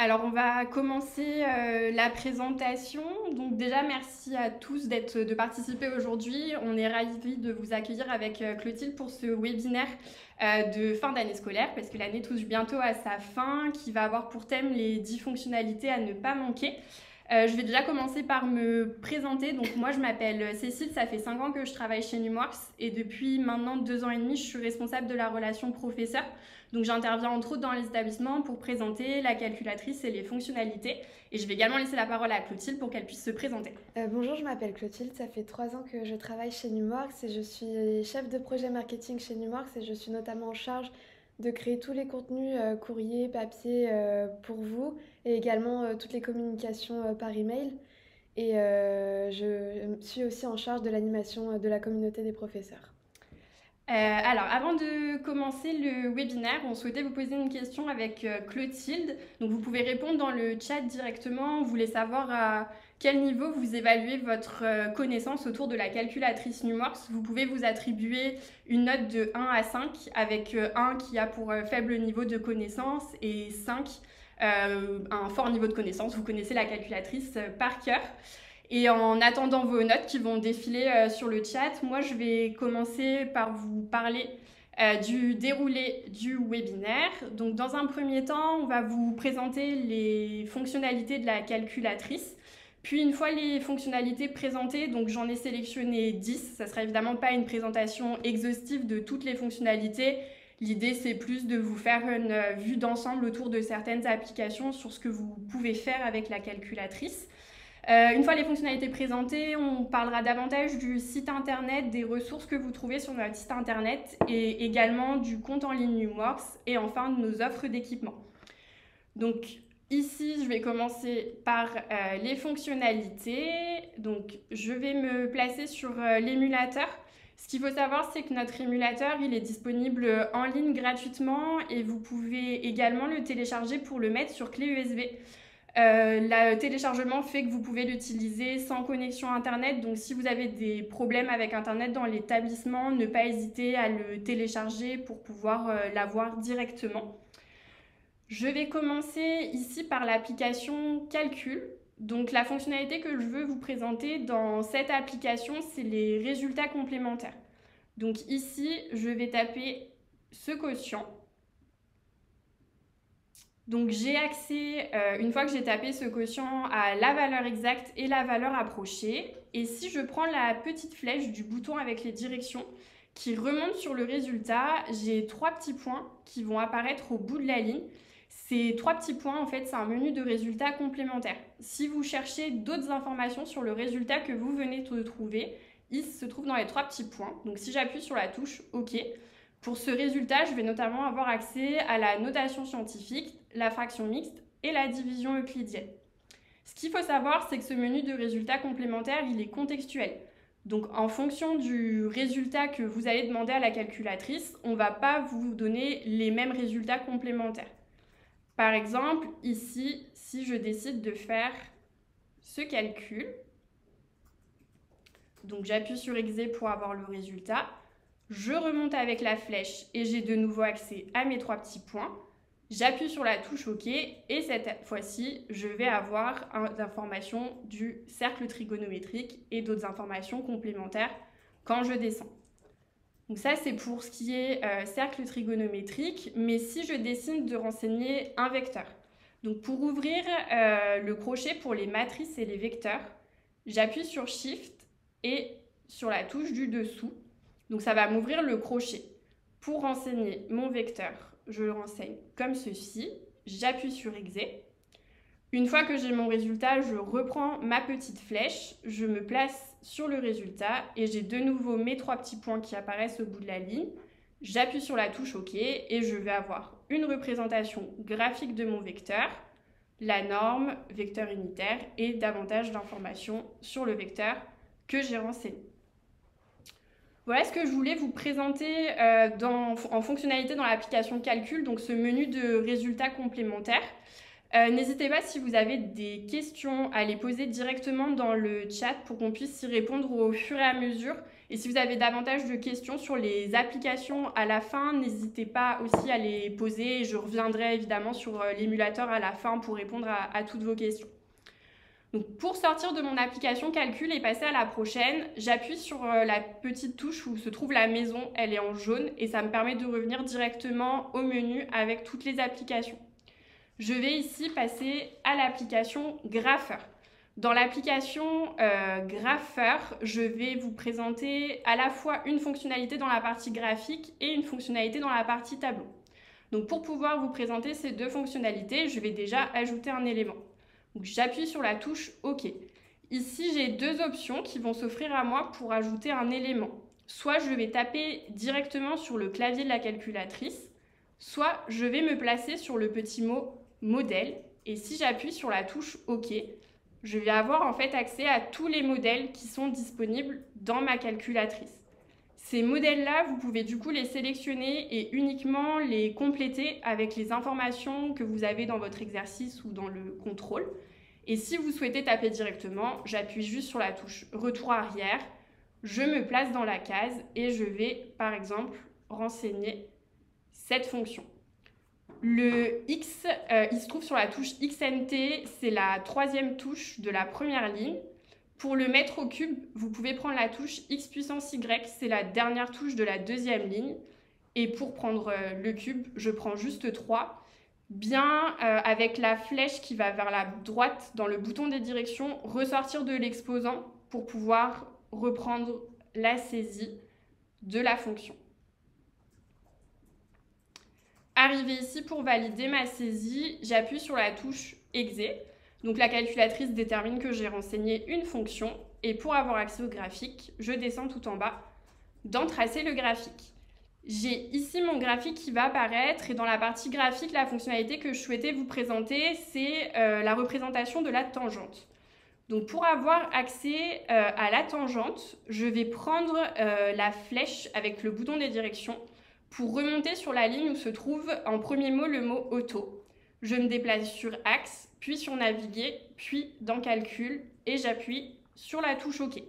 Alors, on va commencer la présentation. Donc déjà, merci à tous de participer aujourd'hui. On est ravis de vous accueillir avec Clotilde pour ce webinaire de fin d'année scolaire, parce que l'année touche bientôt à sa fin, qui va avoir pour thème les 10 fonctionnalités à ne pas manquer. Je vais déjà commencer par me présenter. Donc moi, je m'appelle Cécile, ça fait 5 ans que je travaille chez Numworks et depuis maintenant 2 ans et demi, je suis responsable de la relation professeur. Donc j'interviens entre autres dans les établissements pour présenter la calculatrice et les fonctionnalités. Et je vais également laisser la parole à Clotilde pour qu'elle puisse se présenter. Bonjour, je m'appelle Clotilde, ça fait 3 ans que je travaille chez Numworks et je suis chef de projet marketing chez Numworks et je suis notamment en charge de créer tous les contenus courrier, papier pour vous et également toutes les communications par email. Et je suis aussi en charge de l'animation de la communauté des professeurs. Alors, avant de commencer le webinaire, on souhaitait vous poser une question avec Clotilde. Donc, vous pouvez répondre dans le chat directement. On voulait savoir à quel niveau vous évaluez votre connaissance autour de la calculatrice Numworks. Vous pouvez vous attribuer une note de 1 à 5, avec 1 qui a pour faible niveau de connaissance et 5 un fort niveau de connaissance. Vous connaissez la calculatrice par cœur. Et en attendant vos notes qui vont défiler sur le chat, moi je vais commencer par vous parler du déroulé du webinaire. Donc dans un premier temps, on va vous présenter les fonctionnalités de la calculatrice. Puis une fois les fonctionnalités présentées, donc j'en ai sélectionné 10, ça ne sera évidemment pas une présentation exhaustive de toutes les fonctionnalités. L'idée c'est plus de vous faire une vue d'ensemble autour de certaines applications sur ce que vous pouvez faire avec la calculatrice. Une fois les fonctionnalités présentées, on parlera davantage du site internet, des ressources que vous trouvez sur notre site internet et également du compte en ligne Numworks et enfin de nos offres d'équipement. Donc ici, je vais commencer par les fonctionnalités. Donc je vais me placer sur l'émulateur. Ce qu'il faut savoir, c'est que notre émulateur, il est disponible en ligne gratuitement et vous pouvez également le télécharger pour le mettre sur clé USB. Le téléchargement fait que vous pouvez l'utiliser sans connexion internet, donc si vous avez des problèmes avec internet dans l'établissement, ne pas hésiter à le télécharger pour pouvoir l'avoir directement. Je vais commencer ici par l'application Calcul. Donc la fonctionnalité que je veux vous présenter dans cette application, c'est les résultats complémentaires. Donc ici, je vais taper ce quotient. Donc j'ai accès, une fois que j'ai tapé ce quotient, à la valeur exacte et la valeur approchée. Et si je prends la petite flèche du bouton avec les directions qui remonte sur le résultat, j'ai 3 petits points qui vont apparaître au bout de la ligne. Ces 3 petits points, en fait, c'est un menu de résultats complémentaires. Si vous cherchez d'autres informations sur le résultat que vous venez de trouver, il se trouve dans les 3 petits points. Donc si j'appuie sur la touche OK, pour ce résultat, je vais notamment avoir accès à la notation scientifique, la fraction mixte et la division euclidienne. Ce qu'il faut savoir, c'est que ce menu de résultats complémentaires, il est contextuel. Donc en fonction du résultat que vous allez demander à la calculatrice, on ne va pas vous donner les mêmes résultats complémentaires. Par exemple, ici, si je décide de faire ce calcul, donc j'appuie sur Exe pour avoir le résultat, je remonte avec la flèche et j'ai de nouveau accès à mes 3 petits points. J'appuie sur la touche OK et cette fois-ci, je vais avoir d'informations du cercle trigonométrique et d'autres informations complémentaires quand je descends. Donc ça, c'est pour ce qui est cercle trigonométrique, mais si je décide de renseigner un vecteur. Donc pour ouvrir le crochet pour les matrices et les vecteurs, j'appuie sur Shift et sur la touche du dessous. Donc ça va m'ouvrir le crochet. Pour renseigner mon vecteur, je le renseigne comme ceci. J'appuie sur Exe. Une fois que j'ai mon résultat, je reprends ma petite flèche, je me place sur le résultat et j'ai de nouveau mes 3 petits points qui apparaissent au bout de la ligne. J'appuie sur la touche OK et je vais avoir une représentation graphique de mon vecteur, la norme, vecteur unitaire et davantage d'informations sur le vecteur que j'ai renseigné. Voilà ce que je voulais vous présenter en fonctionnalité dans l'application Calcul, donc ce menu de résultats complémentaires. N'hésitez pas si vous avez des questions à les poser directement dans le chat pour qu'on puisse y répondre au fur et à mesure Et si vous avez davantage de questions sur les applications à la fin, n'hésitez pas aussi à les poser. Je reviendrai évidemment sur l'émulateur à la fin pour répondre à toutes vos questions. Donc, pour sortir de mon application calcul et passer à la prochaine, j'appuie sur la petite touche où se trouve la maison, elle est en jaune et ça me permet de revenir directement au menu avec toutes les applications. Je vais ici passer à l'application Grapheur. Dans l'application Grapheur, je vais vous présenter à la fois une fonctionnalité dans la partie graphique et une fonctionnalité dans la partie tableau. Donc, pour pouvoir vous présenter ces deux fonctionnalités, je vais déjà ajouter un élément. Donc, j'appuie sur la touche OK. Ici, j'ai deux options qui vont s'offrir à moi pour ajouter un élément. Soit je vais taper directement sur le clavier de la calculatrice, soit je vais me placer sur le petit mot modèle. Et si j'appuie sur la touche OK, je vais avoir en fait accès à tous les modèles qui sont disponibles dans ma calculatrice. Ces modèles-là, vous pouvez du coup les sélectionner et uniquement les compléter avec les informations que vous avez dans votre exercice ou dans le contrôle. Et si vous souhaitez taper directement, j'appuie juste sur la touche retour arrière, je me place dans la case et je vais par exemple renseigner cette fonction. Le X, il se trouve sur la touche XNT, c'est la troisième touche de la première ligne. Pour le mettre au cube, vous pouvez prendre la touche X puissance Y, c'est la dernière touche de la deuxième ligne. Et pour prendre le cube, je prends juste 3. Bien avec la flèche qui va vers la droite dans le bouton des directions, ressortir de l'exposant pour pouvoir reprendre la saisie de la fonction. Arrivé ici pour valider ma saisie, j'appuie sur la touche Exé. Donc la calculatrice détermine que j'ai renseigné une fonction et pour avoir accès au graphique, je descends tout en bas dans tracer le graphique. J'ai ici mon graphique qui va apparaître et dans la partie graphique, la fonctionnalité que je souhaitais vous présenter, c'est la représentation de la tangente. Donc pour avoir accès à la tangente, je vais prendre la flèche avec le bouton des directions pour remonter sur la ligne où se trouve en premier mot le mot auto. Je me déplace sur axe, puis sur naviguer, puis dans calcul et j'appuie sur la touche OK.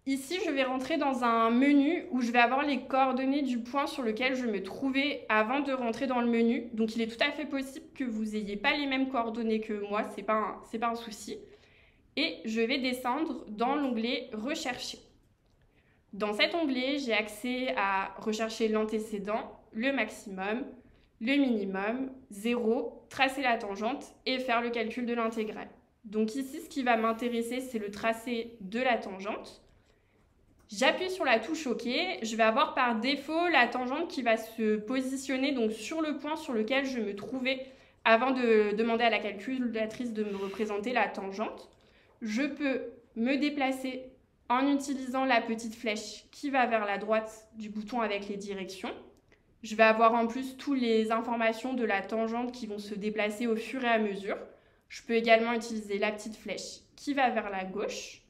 Ici, je vais rentrer dans un menu où je vais avoir les coordonnées du point sur lequel je me trouvais avant de rentrer dans le menu. Donc, il est tout à fait possible que vous n'ayez pas les mêmes coordonnées que moi, c'est pas un souci. Et je vais descendre dans l'onglet « Rechercher ». Dans cet onglet, j'ai accès à rechercher l'antécédent, le maximum, le minimum, 0, tracer la tangente et faire le calcul de l'intégrale. Donc ici, ce qui va m'intéresser, c'est le tracé de la tangente. J'appuie sur la touche OK. Je vais avoir par défaut la tangente qui va se positionner donc sur le point sur lequel je me trouvais avant de demander à la calculatrice de me représenter la tangente. Je peux me déplacer en utilisant la petite flèche qui va vers la droite du bouton avec les directions. Je vais avoir en plus toutes les informations de la tangente qui vont se déplacer au fur et à mesure. Je peux également utiliser la petite flèche qui va vers la gauche.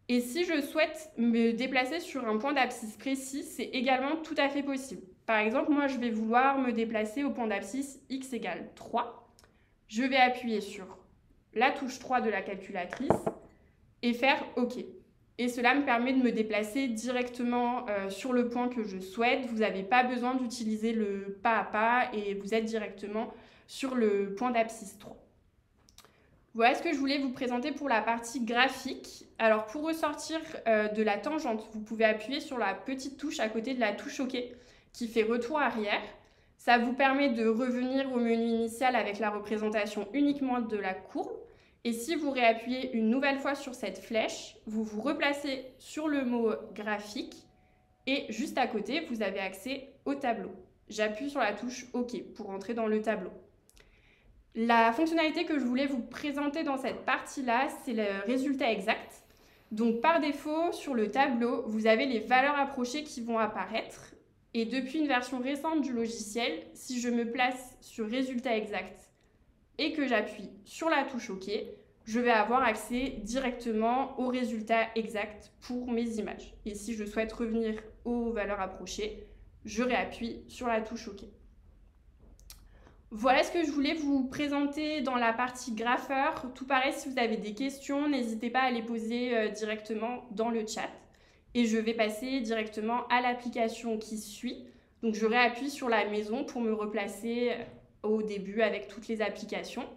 Et si je souhaite me déplacer sur un point d'abscisse précis, c'est également tout à fait possible. Par exemple, moi, je vais vouloir me déplacer au point d'abscisse x égale 3. Je vais appuyer sur la touche 3 de la calculatrice et faire OK. Et cela me permet de me déplacer directement sur le point que je souhaite. Vous n'avez pas besoin d'utiliser le pas à pas et vous êtes directement sur le point d'abscisse 3. Voilà ce que je voulais vous présenter pour la partie graphique. Alors pour ressortir de la tangente, vous pouvez appuyer sur la petite touche à côté de la touche OK qui fait retour arrière. Ça vous permet de revenir au menu initial avec la représentation uniquement de la courbe. Et si vous réappuyez une nouvelle fois sur cette flèche, vous vous replacez sur le mot graphique et juste à côté, vous avez accès au tableau. J'appuie sur la touche OK pour entrer dans le tableau. La fonctionnalité que je voulais vous présenter dans cette partie-là, c'est le résultat exact. Donc par défaut, sur le tableau, vous avez les valeurs approchées qui vont apparaître. Et depuis une version récente du logiciel, si je me place sur résultat exact et que j'appuie sur la touche OK, je vais avoir accès directement au résultat exact pour mes images. Et si je souhaite revenir aux valeurs approchées, je réappuie sur la touche OK. Voilà ce que je voulais vous présenter dans la partie grapheur. Tout pareil, si vous avez des questions, n'hésitez pas à les poser directement dans le chat. et je vais passer directement à l'application qui suit. Donc je réappuie sur la maison pour me replacer au début avec toutes les applications.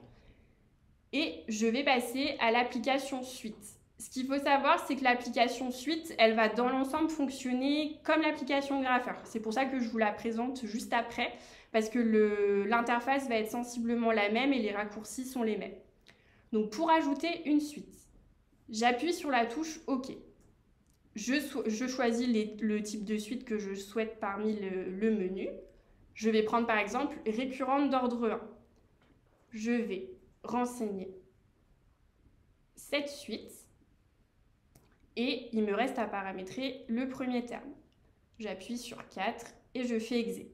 Et je vais passer à l'application suite. Ce qu'il faut savoir, c'est que l'application suite, elle va dans l'ensemble fonctionner comme l'application Grapher. C'est pour ça que je vous la présente juste après, parce que l'interface va être sensiblement la même et les raccourcis sont les mêmes. Donc pour ajouter une suite, j'appuie sur la touche OK. Je choisis le type de suite que je souhaite parmi le menu. Je vais prendre par exemple récurrente d'ordre 1. Je vais renseigner cette suite et il me reste à paramétrer le premier terme. J'appuie sur 4 et je fais exé.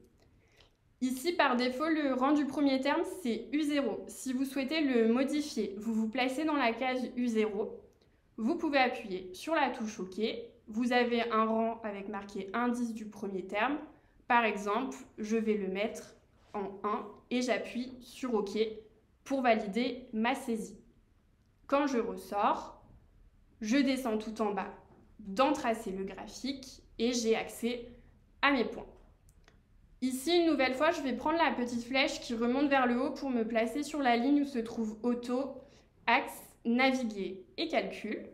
Ici, par défaut, le rang du premier terme, c'est U0. Si vous souhaitez le modifier, vous vous placez dans la case U0. Vous pouvez appuyer sur la touche OK. Vous avez un rang avec marqué indice du premier terme. Par exemple, je vais le mettre en 1 et j'appuie sur OK pour valider ma saisie. Quand je ressors, je descends tout en bas dans tracer le graphique et j'ai accès à mes points. Ici, une nouvelle fois, je vais prendre la petite flèche qui remonte vers le haut pour me placer sur la ligne où se trouve Auto, Axe, Naviguer et Calcul.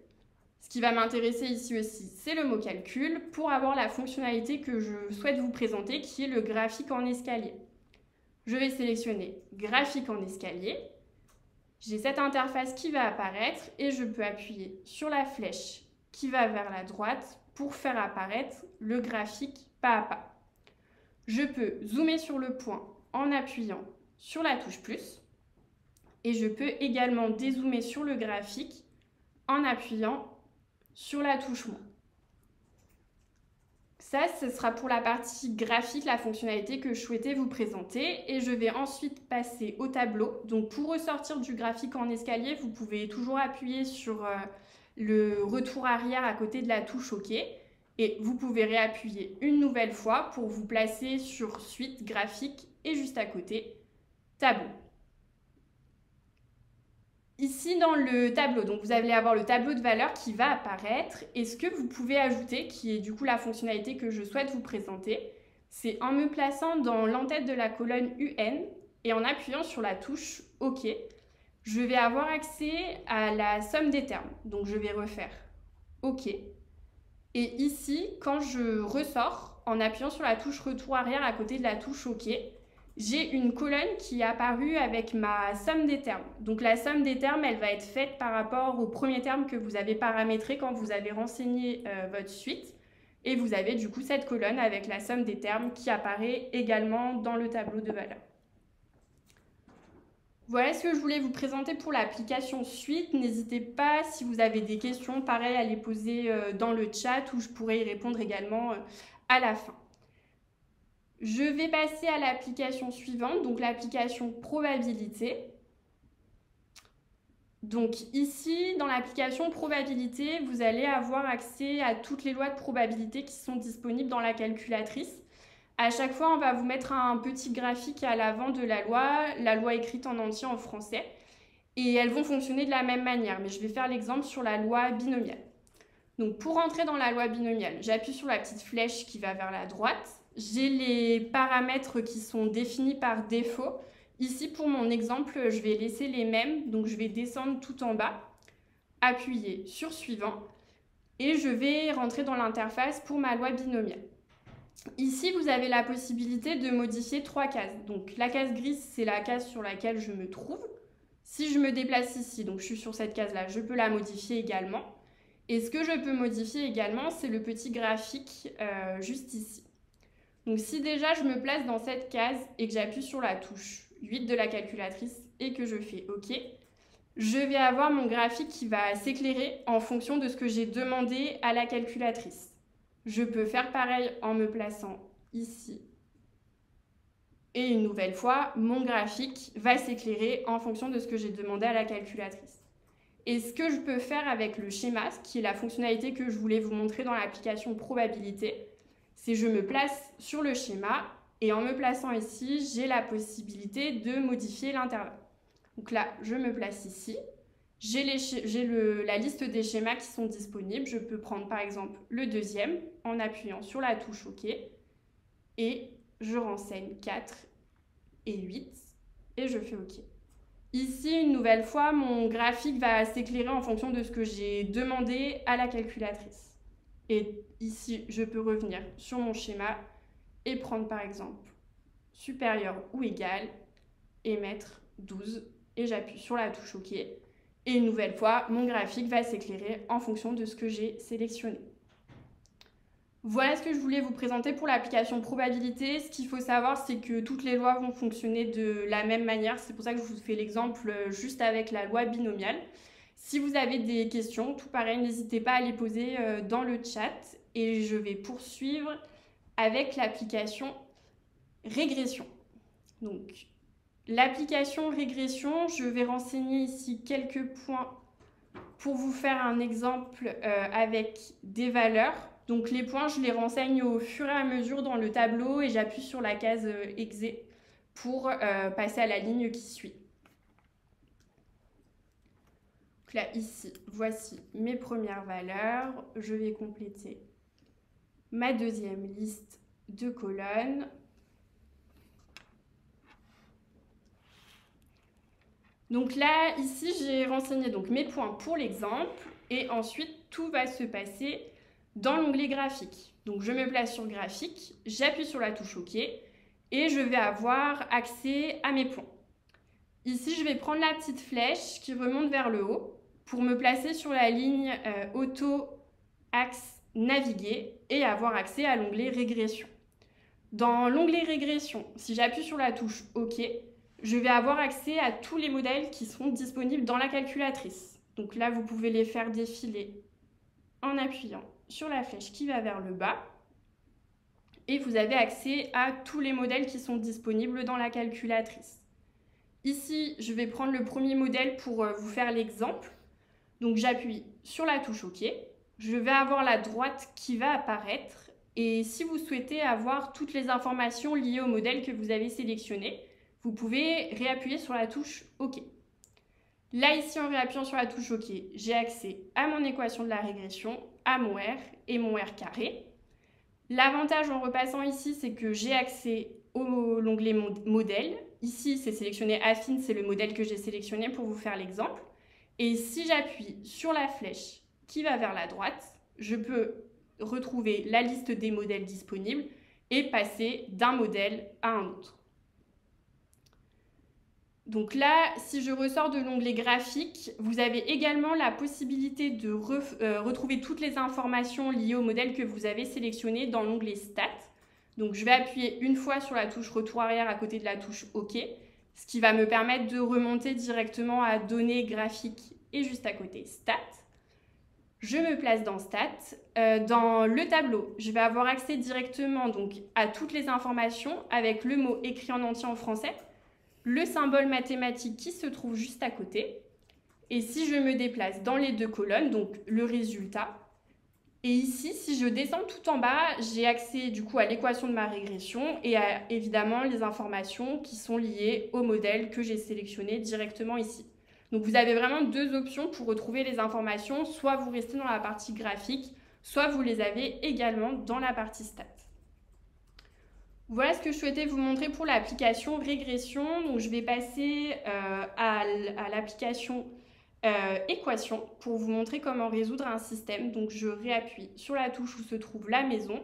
Ce qui va m'intéresser ici aussi, c'est le mot calcul pour avoir la fonctionnalité que je souhaite vous présenter, qui est le graphique en escalier. Je vais sélectionner graphique en escalier. J'ai cette interface qui va apparaître et je peux appuyer sur la flèche qui va vers la droite pour faire apparaître le graphique pas à pas. Je peux zoomer sur le point en appuyant sur la touche plus et je peux également dézoomer sur le graphique en appuyant sur la touche moins. Ça, ce sera pour la partie graphique, la fonctionnalité que je souhaitais vous présenter. Et je vais ensuite passer au tableau. Donc pour ressortir du graphique en escalier, vous pouvez toujours appuyer sur le retour arrière à côté de la touche OK. Et vous pouvez réappuyer une nouvelle fois pour vous placer sur suite graphique et juste à côté, tableau. Ici, dans le tableau, donc vous allez avoir le tableau de valeurs qui va apparaître. Et ce que vous pouvez ajouter, qui est du coup la fonctionnalité que je souhaite vous présenter, c'est en me plaçant dans l'entête de la colonne UN et en appuyant sur la touche OK, je vais avoir accès à la somme des termes. Donc je vais refaire OK. Et ici, quand je ressors, en appuyant sur la touche retour arrière à côté de la touche OK, j'ai une colonne qui est apparue avec ma somme des termes. Donc la somme des termes, elle va être faite par rapport au premier terme que vous avez paramétré quand vous avez renseigné votre suite. Et vous avez du coup cette colonne avec la somme des termes qui apparaît également dans le tableau de valeurs. Voilà ce que je voulais vous présenter pour l'application Suite. N'hésitez pas, si vous avez des questions, pareil, à les poser dans le chat où je pourrai y répondre également à la fin. Je vais passer à l'application suivante, donc l'application probabilité. Donc ici, dans l'application probabilité, vous allez avoir accès à toutes les lois de probabilité qui sont disponibles dans la calculatrice. À chaque fois, on va vous mettre un petit graphique à l'avant de la loi écrite en entier en français. Et elles vont fonctionner de la même manière, mais je vais faire l'exemple sur la loi binomiale. Donc pour entrer dans la loi binomiale, j'appuie sur la petite flèche qui va vers la droite. J'ai les paramètres qui sont définis par défaut. Ici, pour mon exemple, je vais laisser les mêmes. Donc, je vais descendre tout en bas, appuyer sur suivant et je vais rentrer dans l'interface pour ma loi binomiale. Ici, vous avez la possibilité de modifier 3 cases. Donc, la case grise, c'est la case sur laquelle je me trouve. Si je me déplace ici, donc je suis sur cette case-là, je peux la modifier également. Et ce que je peux modifier également, c'est le petit graphique juste ici. Donc si déjà je me place dans cette case et que j'appuie sur la touche 8 de la calculatrice et que je fais OK, je vais avoir mon graphique qui va s'éclairer en fonction de ce que j'ai demandé à la calculatrice. Je peux faire pareil en me plaçant ici. Et une nouvelle fois, mon graphique va s'éclairer en fonction de ce que j'ai demandé à la calculatrice. Et ce que je peux faire avec le schéma, qui est la fonctionnalité que je voulais vous montrer dans l'application probabilité, c'est je me place sur le schéma et en me plaçant ici, j'ai la possibilité de modifier l'intervalle. Donc là, je me place ici. la liste des schémas qui sont disponibles. Je peux prendre par exemple le deuxième en appuyant sur la touche OK et je renseigne 4 et 8 et je fais OK. Ici, une nouvelle fois, mon graphique va s'éclairer en fonction de ce que j'ai demandé à la calculatrice. Et ici, je peux revenir sur mon schéma et prendre par exemple supérieur ou égal et mettre 12 et j'appuie sur la touche OK. Et une nouvelle fois, mon graphique va s'éclairer en fonction de ce que j'ai sélectionné. Voilà ce que je voulais vous présenter pour l'application probabilité. Ce qu'il faut savoir, c'est que toutes les lois vont fonctionner de la même manière. C'est pour ça que je vous fais l'exemple juste avec la loi binomiale. Si vous avez des questions, tout pareil, n'hésitez pas à les poser dans le chat. Et je vais poursuivre avec l'application régression. Donc, l'application régression, je vais renseigner ici quelques points pour vous faire un exemple avec des valeurs. Donc les points, je les renseigne au fur et à mesure dans le tableau et j'appuie sur la case exé pour passer à la ligne qui suit. Donc là, ici, voici mes premières valeurs. Je vais compléter ma deuxième liste de colonnes. Donc là, ici, j'ai renseigné donc mes points pour l'exemple et ensuite, tout va se passer dans l'onglet graphique. Donc je me place sur graphique, j'appuie sur la touche OK et je vais avoir accès à mes points. Ici, je vais prendre la petite flèche qui remonte vers le haut pour me placer sur la ligne auto axe naviguer et avoir accès à l'onglet régression. Dans l'onglet régression, si j'appuie sur la touche OK, je vais avoir accès à tous les modèles qui sont disponibles dans la calculatrice. Donc là, vous pouvez les faire défiler en appuyant sur la flèche qui va vers le bas. Et vous avez accès à tous les modèles qui sont disponibles dans la calculatrice. Ici, je vais prendre le premier modèle pour vous faire l'exemple. Donc j'appuie sur la touche OK. Je vais avoir la droite qui va apparaître. Et si vous souhaitez avoir toutes les informations liées au modèle que vous avez sélectionné, vous pouvez réappuyer sur la touche OK. Là, ici, en réappuyant sur la touche OK, j'ai accès à mon équation de la régression, à mon R et mon R carré. L'avantage en repassant ici, c'est que j'ai accès à l'onglet modèle. Ici, c'est sélectionné affine, c'est le modèle que j'ai sélectionné pour vous faire l'exemple. Et si j'appuie sur la flèche qui va vers la droite, je peux retrouver la liste des modèles disponibles et passer d'un modèle à un autre. Donc là, si je ressors de l'onglet graphique, vous avez également la possibilité de retrouver toutes les informations liées au modèle que vous avez sélectionné dans l'onglet stats. Donc je vais appuyer une fois sur la touche retour arrière à côté de la touche OK, ce qui va me permettre de remonter directement à données graphiques et juste à côté stats. Je me place dans stats. Dans le tableau, je vais avoir accès directement donc, à toutes les informations avec le mot écrit en entier en français, le symbole mathématique qui se trouve juste à côté. Et si je me déplace dans les deux colonnes, donc le résultat, et ici, si je descends tout en bas, j'ai accès du coup à l'équation de ma régression et à évidemment les informations qui sont liées au modèle que j'ai sélectionné directement ici. Donc vous avez vraiment deux options pour retrouver les informations, soit vous restez dans la partie graphique, soit vous les avez également dans la partie stats. Voilà ce que je souhaitais vous montrer pour l'application régression. Donc je vais passer à l'application équation pour vous montrer comment résoudre un système. Donc je réappuie sur la touche où se trouve la maison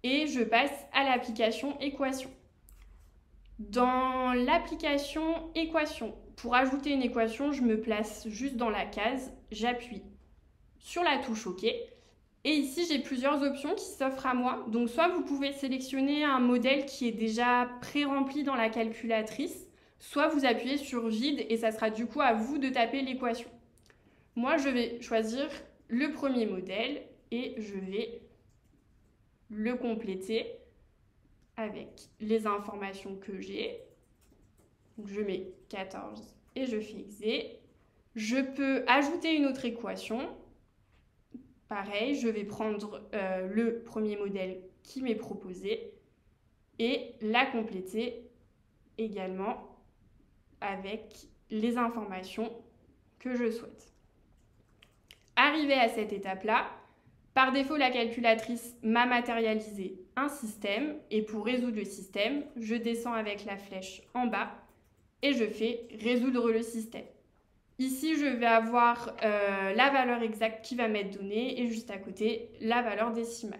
et je passe à l'application équation. Dans l'application équation, pour ajouter une équation, je me place juste dans la case, j'appuie sur la touche OK. Et ici, j'ai plusieurs options qui s'offrent à moi. Donc, soit vous pouvez sélectionner un modèle qui est déjà pré-rempli dans la calculatrice, soit vous appuyez sur vide et ça sera du coup à vous de taper l'équation. Moi, je vais choisir le premier modèle et je vais le compléter avec les informations que j'ai. Donc, je mets 14 et je fais exé. Je peux ajouter une autre équation. Pareil, je vais prendre le premier modèle qui m'est proposé et la compléter également avec les informations que je souhaite. Arrivé à cette étape-là, par défaut, la calculatrice m'a matérialisé un système et pour résoudre le système, je descends avec la flèche en bas et je fais résoudre le système. Ici, je vais avoir la valeur exacte qui va m'être donnée et juste à côté, la valeur décimale.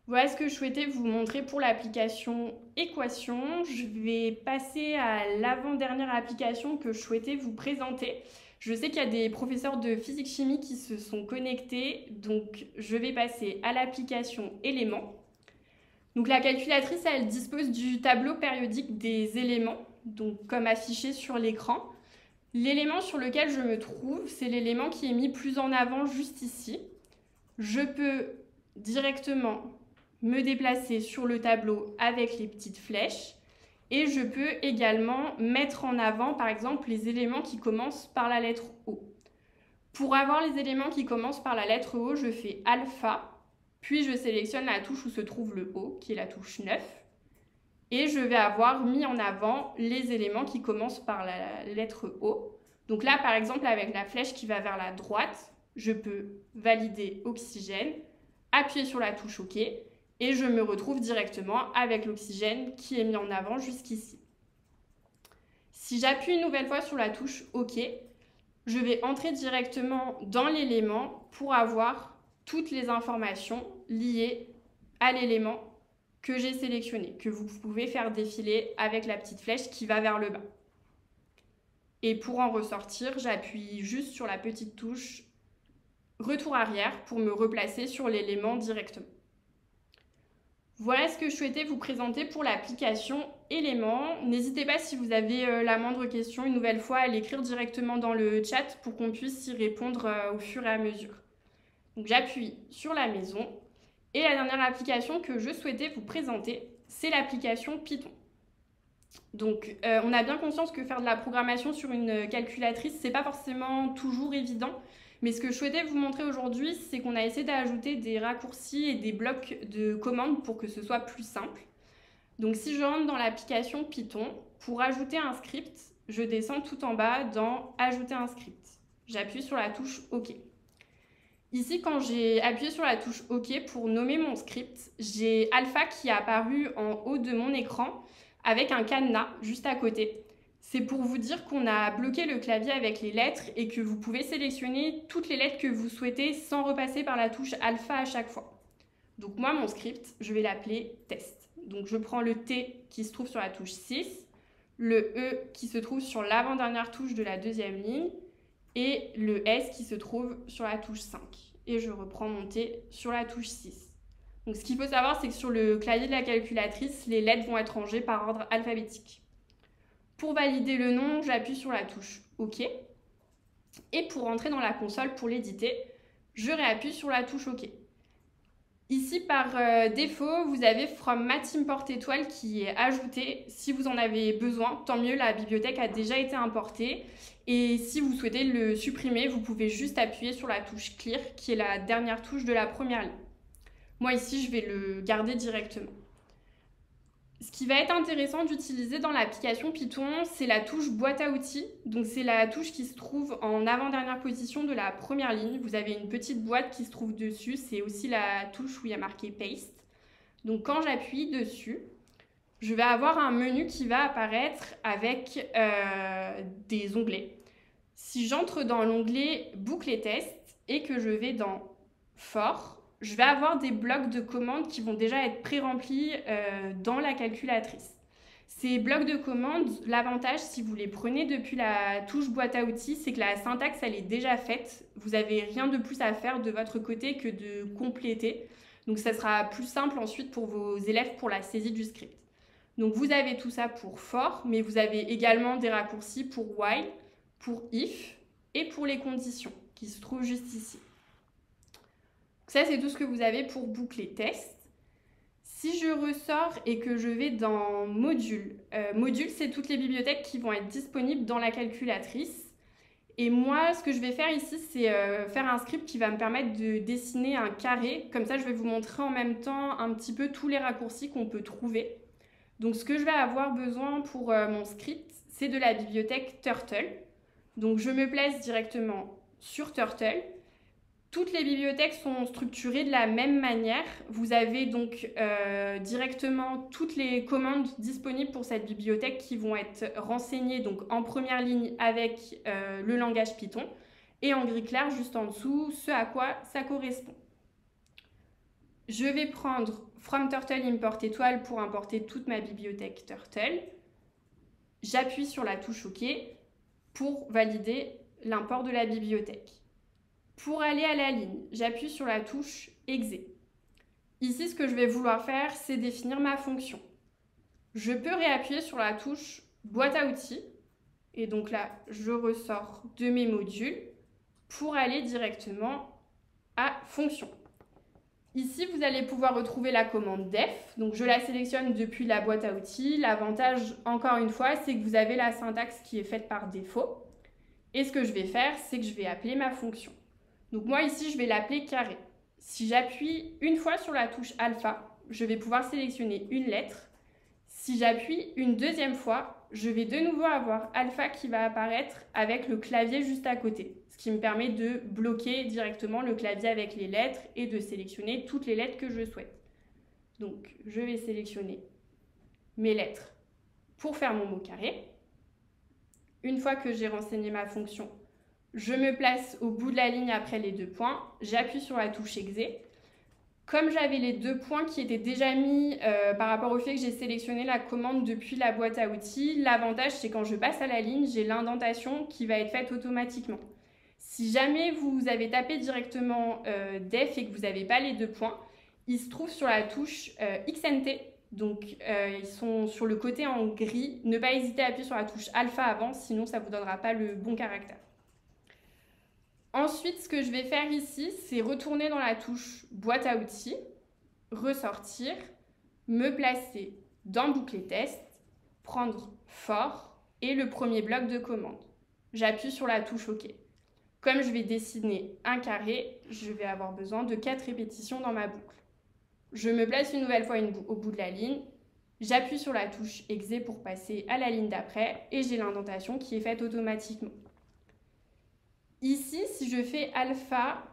Voilà ce que je souhaitais vous montrer pour l'application équation. Je vais passer à l'avant-dernière application que je souhaitais vous présenter. Je sais qu'il y a des professeurs de physique-chimie qui se sont connectés, donc je vais passer à l'application éléments. Donc la calculatrice, elle dispose du tableau périodique des éléments, donc comme affiché sur l'écran. L'élément sur lequel je me trouve, c'est l'élément qui est mis plus en avant juste ici. Je peux directement me déplacer sur le tableau avec les petites flèches et je peux également mettre en avant, par exemple, les éléments qui commencent par la lettre O. Pour avoir les éléments qui commencent par la lettre O, je fais alpha, puis je sélectionne la touche où se trouve le O, qui est la touche 9, et je vais avoir mis en avant les éléments qui commencent par la lettre O. Donc là, par exemple, avec la flèche qui va vers la droite, je peux valider oxygène, appuyer sur la touche OK, et je me retrouve directement avec l'oxygène qui est mis en avant jusqu'ici. Si j'appuie une nouvelle fois sur la touche OK, je vais entrer directement dans l'élément pour avoir toutes les informations liées à l'élément que j'ai sélectionné, que vous pouvez faire défiler avec la petite flèche qui va vers le bas. Et pour en ressortir, j'appuie juste sur la petite touche retour arrière pour me replacer sur l'élément directement. Voilà ce que je souhaitais vous présenter pour l'application éléments. N'hésitez pas si vous avez la moindre question, une nouvelle fois, à l'écrire directement dans le chat pour qu'on puisse y répondre au fur et à mesure. Donc j'appuie sur la maison. Et la dernière application que je souhaitais vous présenter, c'est l'application Python. Donc on a bien conscience que faire de la programmation sur une calculatrice, c'est pas forcément toujours évident. Mais ce que je souhaitais vous montrer aujourd'hui, c'est qu'on a essayé d'ajouter des raccourcis et des blocs de commandes pour que ce soit plus simple. Donc si je rentre dans l'application Python, pour ajouter un script, je descends tout en bas dans Ajouter un script. J'appuie sur la touche OK. Ici, quand j'ai appuyé sur la touche OK pour nommer mon script, j'ai Alpha qui est apparu en haut de mon écran avec un cadenas juste à côté. C'est pour vous dire qu'on a bloqué le clavier avec les lettres et que vous pouvez sélectionner toutes les lettres que vous souhaitez sans repasser par la touche alpha à chaque fois. Donc moi, mon script, je vais l'appeler test. Donc je prends le T qui se trouve sur la touche 6, le E qui se trouve sur l'avant-dernière touche de la deuxième ligne et le S qui se trouve sur la touche 5. Et je reprends mon T sur la touche 6. Donc ce qu'il faut savoir, c'est que sur le clavier de la calculatrice, les lettres vont être rangées par ordre alphabétique. Pour valider le nom, j'appuie sur la touche OK. Et pour rentrer dans la console pour l'éditer, je réappuie sur la touche OK. Ici, par défaut, vous avez From Math Import Étoile qui est ajouté. Si vous en avez besoin, tant mieux, la bibliothèque a déjà été importée. Et si vous souhaitez le supprimer, vous pouvez juste appuyer sur la touche Clear, qui est la dernière touche de la première ligne. Moi, ici, je vais le garder directement. Ce qui va être intéressant d'utiliser dans l'application Python, c'est la touche boîte à outils. Donc c'est la touche qui se trouve en avant-dernière position de la première ligne. Vous avez une petite boîte qui se trouve dessus. C'est aussi la touche où il y a marqué Paste. Donc quand j'appuie dessus, je vais avoir un menu qui va apparaître avec des onglets. Si j'entre dans l'onglet boucle et test et que je vais dans For, je vais avoir des blocs de commandes qui vont déjà être pré-remplis dans la calculatrice. Ces blocs de commandes, l'avantage, si vous les prenez depuis la touche boîte à outils, c'est que la syntaxe, elle est déjà faite. Vous n'avez rien de plus à faire de votre côté que de compléter. Donc, ça sera plus simple ensuite pour vos élèves pour la saisie du script. Donc, vous avez tout ça pour for, mais vous avez également des raccourcis pour while, pour if et pour les conditions qui se trouvent juste ici. Ça, c'est tout ce que vous avez pour boucler test. Si je ressors et que je vais dans module, module, c'est toutes les bibliothèques qui vont être disponibles dans la calculatrice. Et moi, ce que je vais faire ici, c'est faire un script qui va me permettre de dessiner un carré. Comme ça, je vais vous montrer en même temps un petit peu tous les raccourcis qu'on peut trouver. Donc, ce que je vais avoir besoin pour mon script, c'est de la bibliothèque Turtle. Donc je me place directement sur Turtle. Toutes les bibliothèques sont structurées de la même manière. Vous avez donc directement toutes les commandes disponibles pour cette bibliothèque qui vont être renseignées donc en première ligne avec le langage Python et en gris clair juste en dessous ce à quoi ça correspond. Je vais prendre From Turtle Import étoile pour importer toute ma bibliothèque Turtle. J'appuie sur la touche OK pour valider l'import de la bibliothèque. Pour aller à la ligne, j'appuie sur la touche Exe. Ici, ce que je vais vouloir faire, c'est définir ma fonction. Je peux réappuyer sur la touche boîte à outils. Et donc là, je ressors de mes modules pour aller directement à fonction. Ici, vous allez pouvoir retrouver la commande def. Donc, je la sélectionne depuis la boîte à outils. L'avantage, encore une fois, c'est que vous avez la syntaxe qui est faite par défaut. Et ce que je vais faire, c'est que je vais appeler ma fonction. Donc moi ici, je vais l'appeler carré. Si j'appuie une fois sur la touche alpha, je vais pouvoir sélectionner une lettre. Si j'appuie une deuxième fois, je vais de nouveau avoir alpha qui va apparaître avec le clavier juste à côté, ce qui me permet de bloquer directement le clavier avec les lettres et de sélectionner toutes les lettres que je souhaite. Donc je vais sélectionner mes lettres pour faire mon mot carré. Une fois que j'ai renseigné ma fonction, je me place au bout de la ligne après les 2 points, j'appuie sur la touche Exe. Comme j'avais les 2 points qui étaient déjà mis par rapport au fait que j'ai sélectionné la commande depuis la boîte à outils, l'avantage c'est quand je passe à la ligne, j'ai l'indentation qui va être faite automatiquement. Si jamais vous avez tapé directement def et que vous n'avez pas les 2 points, ils se trouvent sur la touche XNT. Donc, ils sont sur le côté en gris. Ne pas hésiter à appuyer sur la touche alpha avant, sinon ça ne vous donnera pas le bon caractère. Ensuite, ce que je vais faire ici, c'est retourner dans la touche boîte à outils, ressortir, me placer dans boucler test, prendre for et le premier bloc de commande. J'appuie sur la touche OK. Comme je vais dessiner un carré, je vais avoir besoin de 4 répétitions dans ma boucle. Je me place une nouvelle fois au bout de la ligne, j'appuie sur la touche Exe pour passer à la ligne d'après et j'ai l'indentation qui est faite automatiquement. Ici, si je fais alpha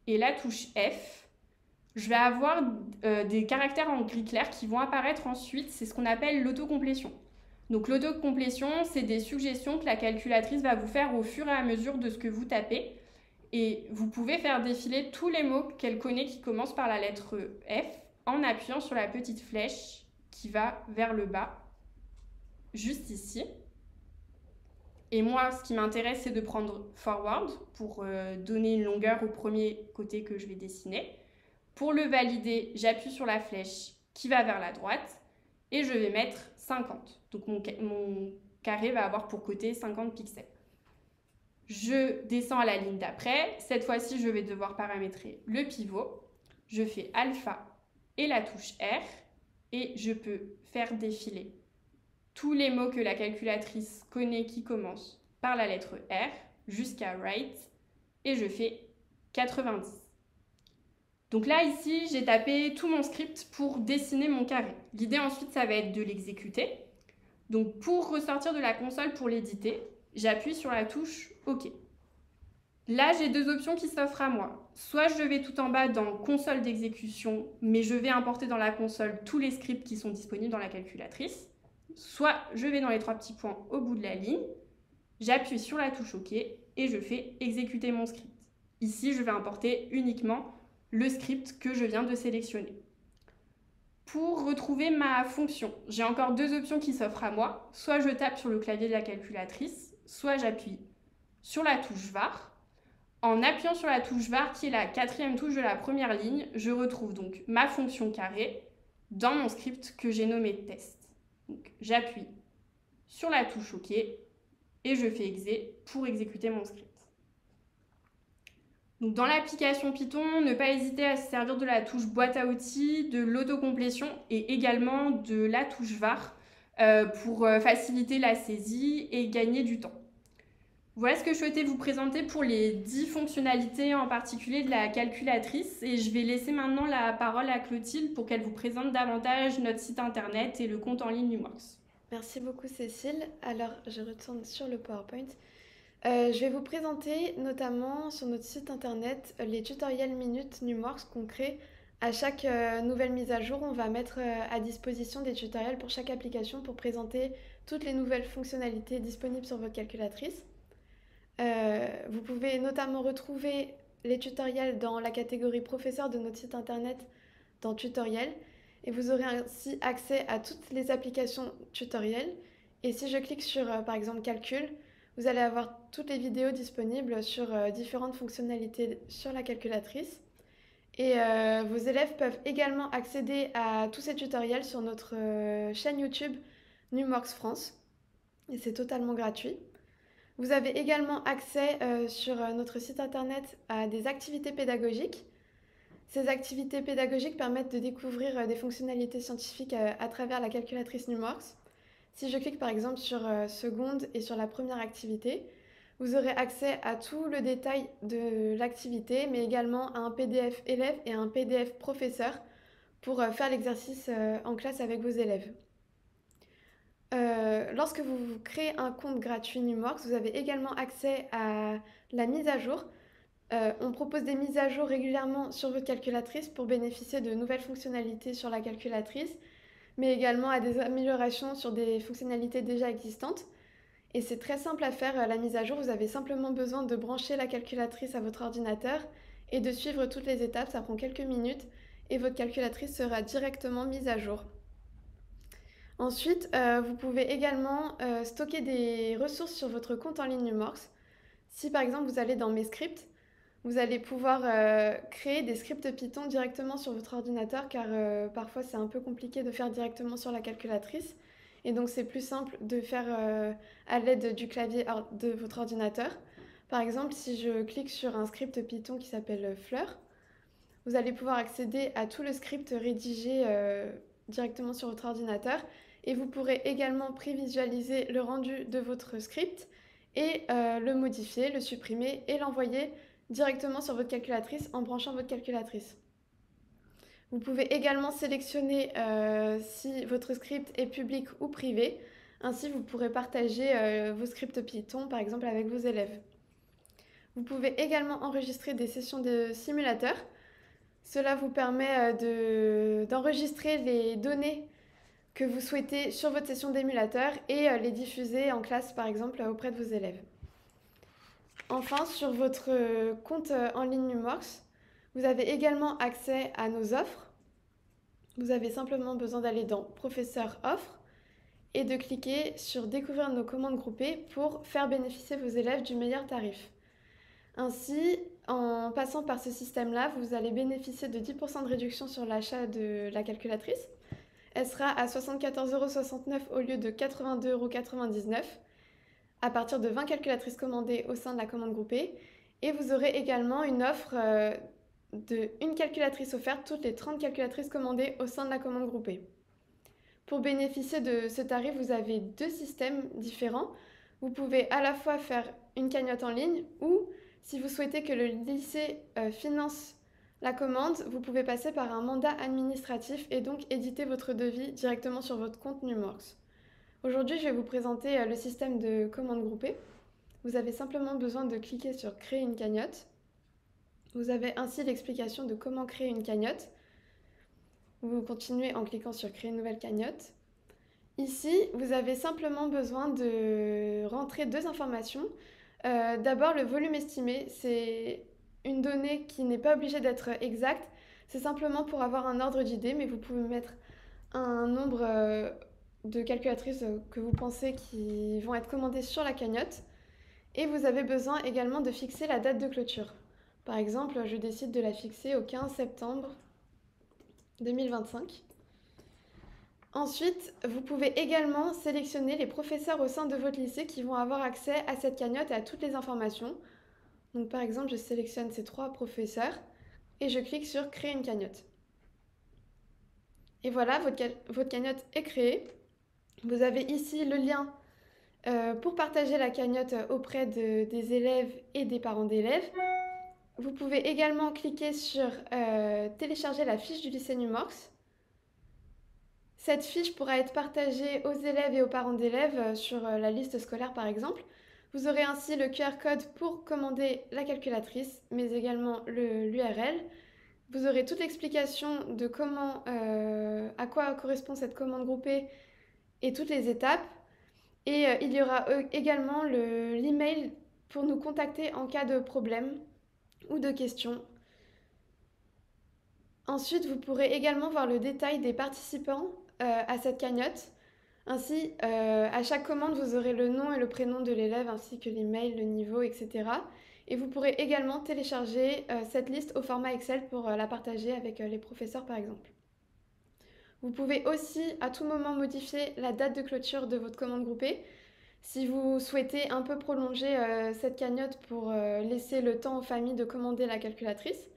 et la touche F, je vais avoir des caractères en gris clair qui vont apparaître ensuite. C'est ce qu'on appelle l'autocomplétion. Donc l'autocomplétion, c'est des suggestions que la calculatrice va vous faire au fur et à mesure de ce que vous tapez. Et vous pouvez faire défiler tous les mots qu'elle connaît qui commencent par la lettre F en appuyant sur la petite flèche qui va vers le bas, juste ici. Et moi, ce qui m'intéresse, c'est de prendre forward pour donner une longueur au premier côté que je vais dessiner. Pour le valider, j'appuie sur la flèche qui va vers la droite et je vais mettre 50. Donc mon carré va avoir pour côté 50 pixels. Je descends à la ligne d'après. Cette fois-ci, je vais devoir paramétrer le pivot. Je fais alpha et la touche R et je peux faire défiler tous les mots que la calculatrice connaît qui commencent par la lettre R jusqu'à right et je fais 90. Donc là, ici, j'ai tapé tout mon script pour dessiner mon carré. L'idée ensuite, ça va être de l'exécuter. Donc pour ressortir de la console pour l'éditer, j'appuie sur la touche OK. Là, j'ai 2 options qui s'offrent à moi. Soit je vais tout en bas dans console d'exécution, mais je vais importer dans la console tous les scripts qui sont disponibles dans la calculatrice. Soit je vais dans les 3 petits points au bout de la ligne, j'appuie sur la touche OK et je fais exécuter mon script. Ici, je vais importer uniquement le script que je viens de sélectionner. Pour retrouver ma fonction, j'ai encore 2 options qui s'offrent à moi. Soit je tape sur le clavier de la calculatrice, soit j'appuie sur la touche var. En appuyant sur la touche var, qui est la 4e touche de la première ligne, je retrouve donc ma fonction carré dans mon script que j'ai nommé test. Donc, j'appuie sur la touche OK et je fais exe pour exécuter mon script. Donc, dans l'application Python, ne pas hésiter à se servir de la touche boîte à outils, de l'autocomplétion et également de la touche var pour faciliter la saisie et gagner du temps. Voilà ce que je souhaitais vous présenter pour les 10 fonctionnalités en particulier de la calculatrice et je vais laisser maintenant la parole à Clotilde pour qu'elle vous présente davantage notre site internet et le compte en ligne Numworks. Merci beaucoup Cécile. Alors je retourne sur le PowerPoint. Je vais vous présenter notamment sur notre site internet les tutoriels minutes Numworks qu'on crée à chaque nouvelle mise à jour. On va mettre à disposition des tutoriels pour chaque application pour présenter toutes les nouvelles fonctionnalités disponibles sur votre calculatrice. Vous pouvez notamment retrouver les tutoriels dans la catégorie professeur de notre site internet dans tutoriels et vous aurez ainsi accès à toutes les applications tutoriels. Et si je clique sur par exemple calcul, vous allez avoir toutes les vidéos disponibles sur différentes fonctionnalités sur la calculatrice. Et vos élèves peuvent également accéder à tous ces tutoriels sur notre chaîne YouTube Numworks France. Et c'est totalement gratuit. Vous avez également accès sur notre site internet à des activités pédagogiques. Ces activités pédagogiques permettent de découvrir des fonctionnalités scientifiques à travers la calculatrice Numworks. Si je clique par exemple sur seconde et sur la première activité, vous aurez accès à tout le détail de l'activité, mais également à un PDF élève et un PDF professeur pour faire l'exercice en classe avec vos élèves. Lorsque vous créez un compte gratuit Numworks, vous avez également accès à la mise à jour. On propose des mises à jour régulièrement sur votre calculatrice pour bénéficier de nouvelles fonctionnalités sur la calculatrice, mais également à des améliorations sur des fonctionnalités déjà existantes. Et c'est très simple à faire la mise à jour. Vous avez simplement besoin de brancher la calculatrice à votre ordinateur et de suivre toutes les étapes. Ça prend quelques minutes et votre calculatrice sera directement mise à jour. Ensuite, vous pouvez également stocker des ressources sur votre compte en ligne Numworks. Si par exemple vous allez dans mes scripts, vous allez pouvoir créer des scripts Python directement sur votre ordinateur car parfois c'est un peu compliqué de faire directement sur la calculatrice. Et donc c'est plus simple de faire à l'aide du clavier de votre ordinateur. Par exemple, si je clique sur un script Python qui s'appelle Fleur, vous allez pouvoir accéder à tout le script rédigé directement sur votre ordinateur. Et vous pourrez également prévisualiser le rendu de votre script et le modifier, le supprimer et l'envoyer directement sur votre calculatrice en branchant votre calculatrice. Vous pouvez également sélectionner si votre script est public ou privé. Ainsi, vous pourrez partager vos scripts Python, par exemple, avec vos élèves. Vous pouvez également enregistrer des sessions de simulateur. Cela vous permet d'enregistrer les données que vous souhaitez sur votre session d'émulateur et les diffuser en classe, par exemple, auprès de vos élèves. Enfin, sur votre compte en ligne Numworks, vous avez également accès à nos offres. Vous avez simplement besoin d'aller dans Professeur offres et de cliquer sur Découvrir nos commandes groupées pour faire bénéficier vos élèves du meilleur tarif. Ainsi, en passant par ce système-là, vous allez bénéficier de 10% de réduction sur l'achat de la calculatrice. Elle sera à 74,69 € au lieu de 82,99 € à partir de 20 calculatrices commandées au sein de la commande groupée. Et vous aurez également une offre d'une calculatrice offerte toutes les 30 calculatrices commandées au sein de la commande groupée. Pour bénéficier de ce tarif, vous avez deux systèmes différents. Vous pouvez à la fois faire une cagnotte en ligne ou, si vous souhaitez que le lycée finance la commande, vous pouvez passer par un mandat administratif et donc éditer votre devis directement sur votre compte Numworks. Aujourd'hui, je vais vous présenter le système de commande groupée. Vous avez simplement besoin de cliquer sur Créer une cagnotte. Vous avez ainsi l'explication de comment créer une cagnotte. Vous continuez en cliquant sur Créer une nouvelle cagnotte. Ici, vous avez simplement besoin de rentrer deux informations. D'abord, le volume estimé, c'est une donnée qui n'est pas obligée d'être exacte. C'est simplement pour avoir un ordre d'idée, mais vous pouvez mettre un nombre de calculatrices que vous pensez qui vont être commandées sur la cagnotte. Et vous avez besoin également de fixer la date de clôture. Par exemple, je décide de la fixer au 15 septembre 2025. Ensuite, vous pouvez également sélectionner les professeurs au sein de votre lycée qui vont avoir accès à cette cagnotte et à toutes les informations. Donc par exemple, je sélectionne ces 3 professeurs et je clique sur Créer une cagnotte. Et voilà, votre cagnotte est créée. Vous avez ici le lien pour partager la cagnotte auprès des élèves et des parents d'élèves. Vous pouvez également cliquer sur télécharger la fiche du lycée Numworks. Cette fiche pourra être partagée aux élèves et aux parents d'élèves sur la liste scolaire par exemple. Vous aurez ainsi le QR code pour commander la calculatrice, mais également l'URL. Vous aurez toute l'explication de à quoi correspond cette commande groupée et toutes les étapes. Et il y aura également l'email pour nous contacter en cas de problème ou de questions. Ensuite, vous pourrez également voir le détail des participants à cette cagnotte. Ainsi, à chaque commande, vous aurez le nom et le prénom de l'élève, ainsi que l'email, le niveau, etc. Et vous pourrez également télécharger cette liste au format Excel pour la partager avec les professeurs, par exemple. Vous pouvez aussi à tout moment modifier la date de clôture de votre commande groupée. Si vous souhaitez un peu prolonger cette cagnotte pour laisser le temps aux familles de commander la calculatrice.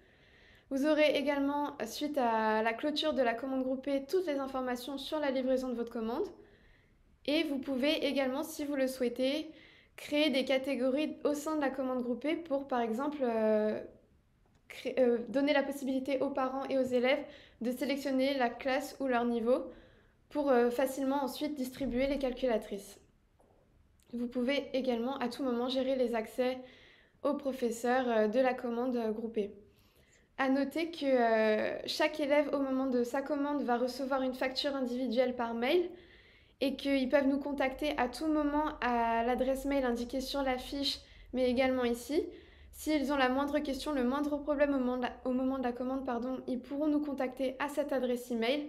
Vous aurez également, suite à la clôture de la commande groupée, toutes les informations sur la livraison de votre commande. Et vous pouvez également, si vous le souhaitez, créer des catégories au sein de la commande groupée pour, par exemple, donner la possibilité aux parents et aux élèves de sélectionner la classe ou leur niveau pour facilement ensuite distribuer les calculatrices. Vous pouvez également à tout moment gérer les accès aux professeurs de la commande groupée. À noter que chaque élève au moment de sa commande va recevoir une facture individuelle par mail et qu'ils peuvent nous contacter à tout moment à l'adresse mail indiquée sur la fiche, mais également ici. S'ils ont la moindre question, le moindre problème au moment de la commande, ils pourront nous contacter à cette adresse email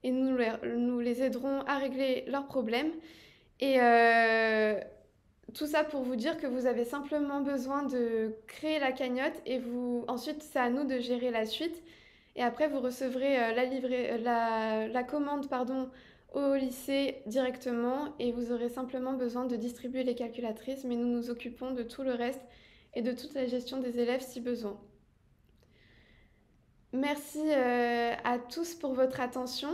et nous les aiderons à régler leurs problèmes. Et tout ça pour vous dire que vous avez simplement besoin de créer la cagnotte et ensuite c'est à nous de gérer la suite. Et après vous recevrez la commande au lycée directement et vous aurez simplement besoin de distribuer les calculatrices, mais nous nous occupons de tout le reste et de toute la gestion des élèves si besoin. Merci à tous pour votre attention.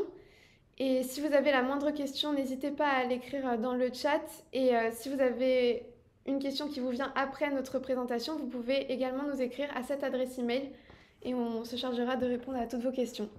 Et si vous avez la moindre question, n'hésitez pas à l'écrire dans le chat. Et si vous avez une question qui vous vient après notre présentation, vous pouvez également nous écrire à cette adresse email et on se chargera de répondre à toutes vos questions.